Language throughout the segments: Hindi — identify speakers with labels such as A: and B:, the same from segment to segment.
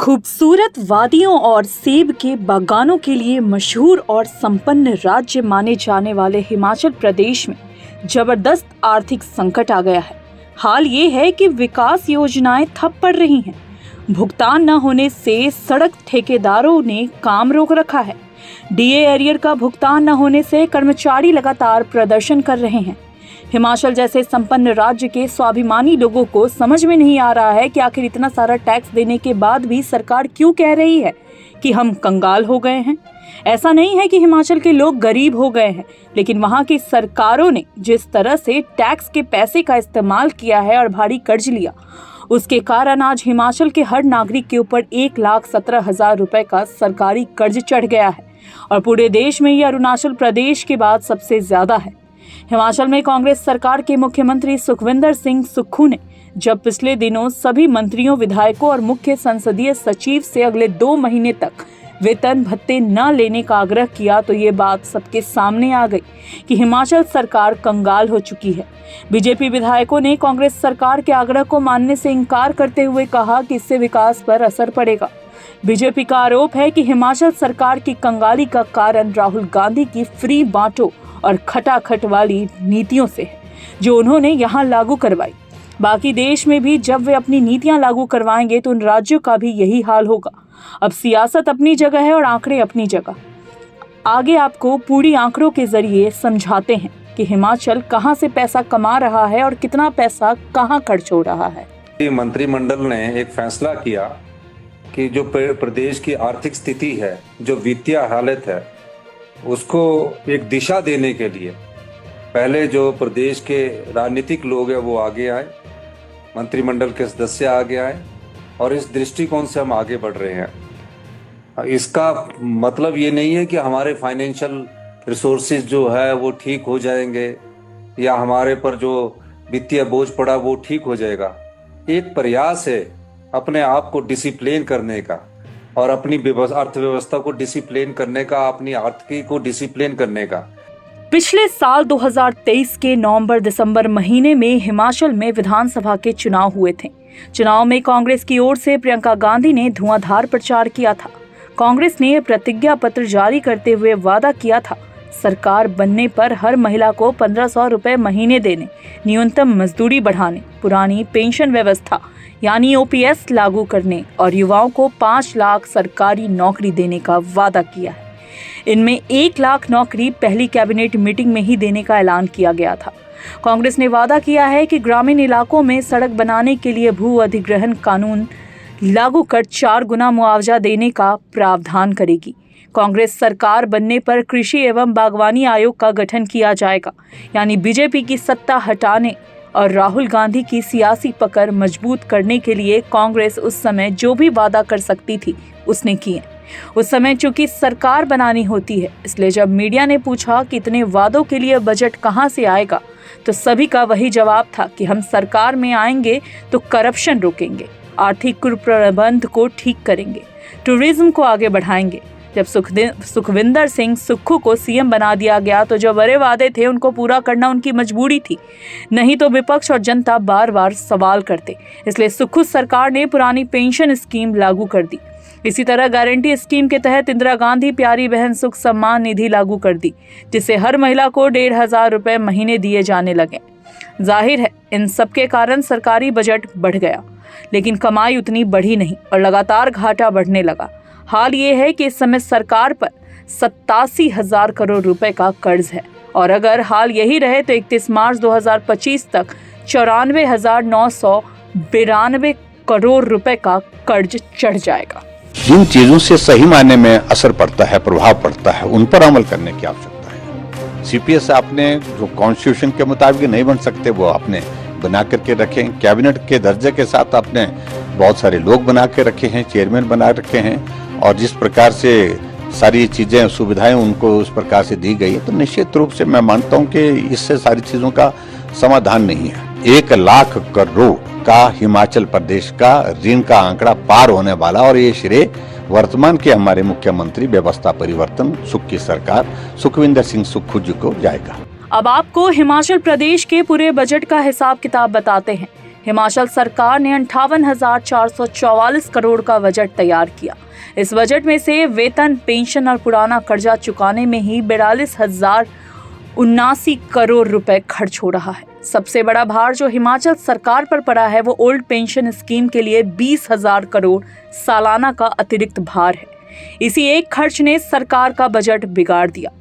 A: खूबसूरत वादियों और सेब के बागानों के लिए मशहूर और संपन्न राज्य माने जाने वाले हिमाचल प्रदेश में जबरदस्त आर्थिक संकट आ गया है। हाल ये है कि विकास योजनाएं ठप पड़ रही हैं। भुगतान न होने से सड़क ठेकेदारों ने काम रोक रखा है। डीए एरियर का भुगतान न होने से कर्मचारी लगातार प्रदर्शन कर रहे हैं। हिमाचल जैसे संपन्न राज्य के स्वाभिमानी लोगों को समझ में नहीं आ रहा है कि आखिर इतना सारा टैक्स देने के बाद भी सरकार क्यों कह रही है कि हम कंगाल हो गए हैं। ऐसा नहीं है कि हिमाचल के लोग गरीब हो गए हैं, लेकिन वहां की सरकारों ने जिस तरह से टैक्स के पैसे का इस्तेमाल किया है और भारी कर्ज लिया, उसके कारण आज हिमाचल के हर नागरिक के ऊपर 1,17,000 रुपए का सरकारी कर्ज चढ़ गया है और पूरे देश में ये अरुणाचल प्रदेश के बाद सबसे ज्यादा है। हिमाचल में कांग्रेस सरकार के मुख्यमंत्री सुखविंदर सिंह सुक्खू ने जब पिछले दिनों सभी मंत्रियों, विधायकों और मुख्य संसदीय सचिव से अगले 2 महीने तक वेतन भत्ते न लेने का आग्रह किया, तो ये बात सबके सामने आ गई कि हिमाचल सरकार कंगाल हो चुकी है। बीजेपी विधायकों ने कांग्रेस सरकार के आग्रह को मानने से इनकार करते हुए कहा कि इससे विकास पर असर पड़ेगा। बीजेपी का आरोप है कि हिमाचल सरकार की कंगाली का कारण राहुल गांधी की फ्री बांटो और खटाखट वाली नीतियों से है, जो उन्होंने यहाँ लागू करवाई। बाकी देश में भी जब वे अपनी नीतियां लागू करवाएंगे तो उन राज्यों का भी यही हाल होगा। अब सियासत अपनी जगह है और आंकड़े अपनी जगह। आगे आपको पूरी आंकड़ों के जरिए समझाते हैं कि हिमाचल कहां से पैसा कमा रहा है और कितना पैसा कहां खर्च हो रहा है।
B: मंत्रिमंडल ने एक फैसला किया कि जो प्रदेश की आर्थिक स्थिति है, जो वित्तीय हालत है, उसको एक दिशा देने के लिए पहले जो प्रदेश के राजनीतिक लोग हैं वो आगे आए, मंत्रिमंडल के सदस्य आगे आए और इस दृष्टिकोण से हम आगे बढ़ रहे हैं। इसका मतलब ये नहीं है कि हमारे फाइनेंशियल रिसोर्सेज जो है वो ठीक हो जाएंगे या हमारे पर जो वित्तीय बोझ पड़ा वो ठीक हो जाएगा। एक प्रयास है अपने आप को डिसिप्लिन करने का और अपनी अर्थव्यवस्था को डिसिप्लिन करने का, अपनी आर्थिकी को डिसिप्लिन करने का।
A: पिछले साल 2023 के नवंबर-दिसंबर महीने में हिमाचल में विधानसभा के चुनाव हुए थे। चुनाव में कांग्रेस की ओर से प्रियंका गांधी ने धुआंधार प्रचार किया था। कांग्रेस ने प्रतिज्ञा पत्र जारी करते हुए वादा किया था, सरकार बनने पर हर महिला को 1,500 रुपए महीने देने, न्यूनतम मजदूरी बढ़ाने, पुरानी पेंशन व्यवस्था यानी ओपीएस लागू करने और युवाओं को 5 लाख सरकारी नौकरी देने का वादा किया है। इनमें 1 लाख नौकरी पहली कैबिनेट मीटिंग में ही देने का ऐलान किया गया था। कांग्रेस ने वादा किया है कि ग्रामीण इलाकों में सड़क बनाने के लिए भू अधिग्रहण कानून लागू कर 4 गुना मुआवजा देने का प्रावधान करेगी। कांग्रेस सरकार बनने पर कृषि एवं बागवानी आयोग का गठन किया जाएगा, यानी बीजेपी की सत्ता हटाने और राहुल गांधी की सियासी पकड़ मजबूत करने के लिए कांग्रेस उस समय जो भी वादा कर सकती थी उसने किए। उस समय चूंकि सरकार बनानी होती है, इसलिए जब मीडिया ने पूछा कि इतने वादों के लिए बजट कहां से आएगा, तो सभी का वही जवाब था कि हम सरकार में आएंगे तो करप्शन रोकेंगे, आर्थिक कुप्रबंध को ठीक करेंगे, टूरिज्म को आगे बढ़ाएंगे। जब सुखविंदर सिंह सुक्खू को सीएम बना दिया गया तो जो बड़े वादे थे उनको पूरा करना उनकी मजबूरी थी, नहीं तो विपक्ष और जनता बार बार सवाल करते। इसलिए सुक्खू सरकार ने पुरानी पेंशन स्कीम लागू कर दी। इसी तरह गारंटी स्कीम के तहत इंदिरा गांधी प्यारी बहन सुख सम्मान निधि लागू कर दी, जिससे हर महिला को 1,500 रुपए महीने दिए जाने लगे। जाहिर है इन सब के कारण सरकारी बजट बढ़ गया, लेकिन कमाई उतनी बढ़ी नहीं और लगातार घाटा बढ़ने लगा। हाल ये है कि इस समय सरकार पर 87,000 करोड़ रुपए का कर्ज है और अगर हाल यही रहे तो 31 मार्च 2025 तक 94,992 करोड़ रुपए का कर्ज चढ़ जाएगा।
C: जिन चीजों से सही मायने में असर पड़ता है, प्रभाव पड़ता है, उन पर अमल करने की आवश्यकता है। सीपीएस आपने जो कॉन्स्टिट्यूशन के मुताबिक नहीं बन सकते वो आपने बना करके रखे। कैबिनेट के दर्जे के साथ आपने बहुत सारे लोग बना के रखे हैं, चेयरमैन बना रखे हैं और जिस प्रकार से सारी चीजें, सुविधाएं उनको उस प्रकार से दी गई है, तो निश्चित रूप से मैं मानता हूं कि इससे सारी चीजों का समाधान नहीं है। 1 लाख करोड़ का हिमाचल प्रदेश का ऋण का आंकड़ा पार होने वाला और ये श्रेय वर्तमान के हमारे मुख्यमंत्री व्यवस्था परिवर्तन सुख की सरकार सुखविंदर सिंह सुक्खू जी को जाएगा।
A: अब आपको हिमाचल प्रदेश के पूरे बजट का हिसाब किताब बताते हैं। हिमाचल सरकार ने 58,444 करोड़ का बजट तैयार किया। इस बजट में से वेतन, पेंशन और पुराना कर्जा चुकाने में ही 42,079 करोड़ रुपए खर्च हो रहा है। सबसे बड़ा भार जो हिमाचल सरकार पर पड़ा है वो ओल्ड पेंशन स्कीम के लिए 20,000 करोड़ सालाना का अतिरिक्त भार है। इसी एक खर्च ने सरकार का बजट बिगाड़ दिया।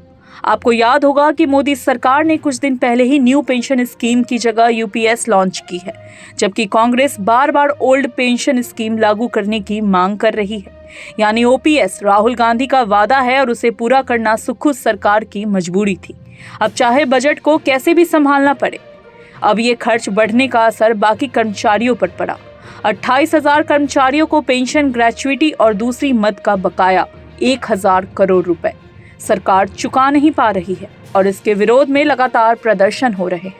A: आपको याद होगा कि मोदी सरकार ने कुछ दिन पहले ही न्यू पेंशन स्कीम की जगह यूपीएस लॉन्च की है, जबकि कांग्रेस बार बार ओल्ड पेंशन स्कीम लागू करने की मांग कर रही है। यानी ओपीएस राहुल गांधी का वादा है और उसे पूरा करना सुक्खू सरकार की मजबूरी थी। अब चाहे बजट को कैसे भी संभालना पड़े, अब ये खर्च बढ़ने का असर बाकी कर्मचारियों पर पड़ा। 28,000 कर्मचारियों को पेंशन, ग्रेच्युइटी और दूसरी मद का बकाया 1,000 करोड़ रुपए सरकार चुका नहीं पा रही है और इसके विरोध में लगातार प्रदर्शन हो रहे हैं।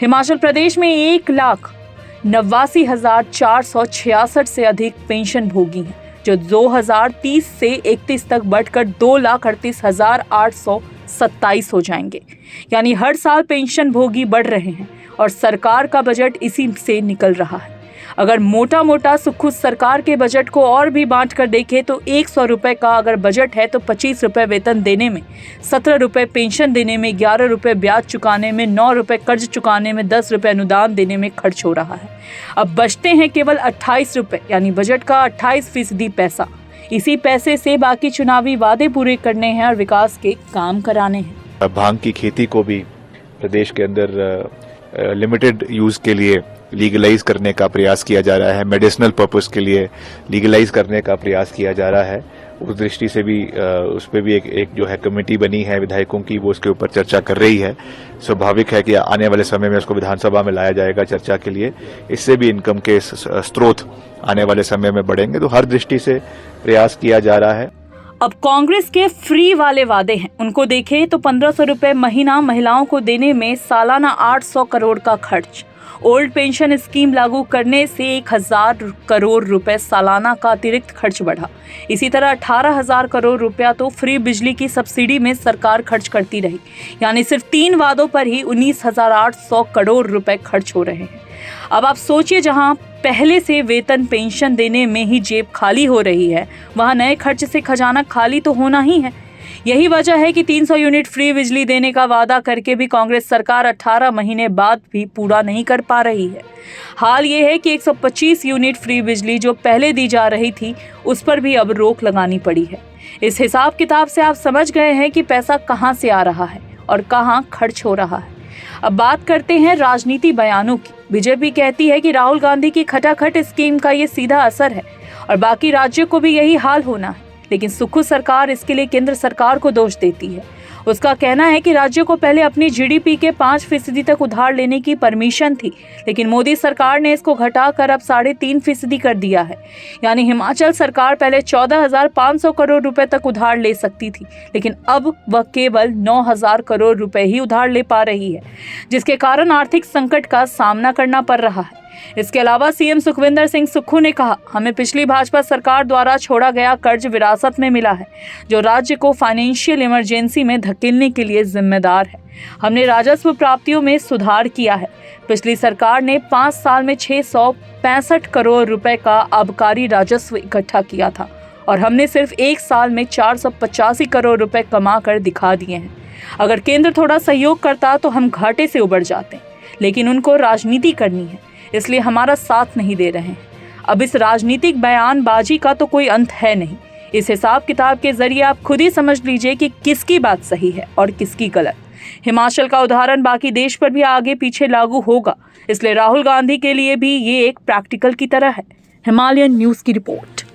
A: हिमाचल प्रदेश में 1,89,466 से अधिक पेंशन भोगी हैं, जो 2030 से 31 तक बढ़कर 2,38,827 हो जाएंगे। यानी हर साल पेंशन भोगी बढ़ रहे हैं और सरकार का बजट इसी से निकल रहा है। अगर मोटा मोटा सुक्खू सरकार के बजट को और भी बांट कर देखें तो 100 रुपए का अगर बजट है तो 25 रुपए वेतन देने में, 17 रुपए पेंशन देने में, 11 रुपए ब्याज चुकाने में, 9 रुपए कर्ज चुकाने में, 10 रुपए अनुदान देने में खर्च हो रहा है। अब बचते हैं केवल 28 रुपए, यानी बजट का 28% पैसा। इसी पैसे से बाकी चुनावी वादे पूरे करने हैं और विकास के काम कराने हैं।
D: भांग की खेती को भी प्रदेश के अंदर लिमिटेड यूज के लिए लीगलाइज करने का प्रयास किया जा रहा है, मेडिसिनल पर्पस के लिए लीगलाइज करने का प्रयास किया जा रहा है। उस दृष्टि से भी उस पर भी एक जो है कमेटी बनी है विधायकों की, वो उसके ऊपर चर्चा कर रही है। स्वाभाविक है कि आने वाले समय में उसको विधानसभा में लाया जाएगा चर्चा के लिए। इससे भी इनकम के स्रोत आने वाले समय में बढ़ेंगे, तो हर दृष्टि से प्रयास किया जा रहा है।
A: अब कांग्रेस के फ्री वाले वादे हैं, उनको देखें तो 1,500 रुपए महीना महिलाओं को देने में सालाना 800 करोड़ का खर्च। ओल्ड पेंशन स्कीम लागू करने से 1,000 करोड़ रुपए सालाना का अतिरिक्त खर्च बढ़ा। इसी तरह 18,000 करोड़ रुपया तो फ्री बिजली की सब्सिडी में सरकार खर्च करती रही। यानी सिर्फ 3 वादों पर ही 19,800 करोड़ रुपए खर्च हो रहे हैं। अब आप सोचिए, जहां पहले से वेतन, पेंशन देने में ही जेब खाली हो रही है, वहां नए खर्च से खजाना खाली तो होना ही है। यही वजह है कि 300 यूनिट फ्री बिजली देने का वादा करके भी कांग्रेस सरकार 18 महीने बाद भी पूरा नहीं कर पा रही है। हाल ये है कि 125 यूनिट फ्री बिजली जो पहले दी जा रही थी, उस पर भी अब रोक लगानी पड़ी है। इस हिसाब किताब से आप समझ गए हैं कि पैसा कहां से आ रहा है और कहां खर्च हो रहा है। अब बात करते हैं राजनीति बयानों की। बीजेपी कहती है कि राहुल गांधी की खटाखट स्कीम का ये सीधा असर है और बाकी राज्यों को भी यही हाल होना है, लेकिन सुक्खू सरकार इसके लिए केंद्र सरकार को दोष देती है। उसका कहना है कि राज्यों को पहले अपनी जीडीपी के 5% तक उधार लेने की परमिशन थी, लेकिन मोदी सरकार ने इसको घटाकर अब 3.5% कर दिया है। यानी हिमाचल सरकार पहले 14,500 करोड़ रुपए तक उधार ले सकती थी, लेकिन अब वह केवल 9,000 करोड़ रुपए ही उधार ले पा रही है, जिसके कारण आर्थिक संकट का सामना करना पड़ रहा है। इसके अलावा सीएम सुखविंदर सिंह सुक्खू ने कहा, हमें पिछली भाजपा सरकार द्वारा छोड़ा गया कर्ज विरासत में मिला है, जो राज्य को फाइनेंशियल इमरजेंसी में धकेलने के लिए जिम्मेदार है। हमने राजस्व प्राप्तियों में सुधार किया है। पिछली सरकार ने 5 साल में 665 करोड़ रुपए का आबकारी राजस्व इकट्ठा किया था और हमने सिर्फ 1 साल में 485 करोड़ रुपए कमा कर दिखा दिए हैं। अगर केंद्र थोड़ा सहयोग करता तो हम घाटे से उबर जाते, लेकिन उनको राजनीति करनी है, इसलिए हमारा साथ नहीं दे रहे हैं। अब इस राजनीतिक बयानबाजी का तो कोई अंत है नहीं। इस हिसाब किताब के जरिए आप खुद ही समझ लीजिए कि किसकी बात सही है और किसकी गलत। हिमाचल का उदाहरण बाकी देश पर भी आगे पीछे लागू होगा, इसलिए राहुल गांधी के लिए भी ये एक प्रैक्टिकल की तरह है। हिमालयन न्यूज़ की रिपोर्ट।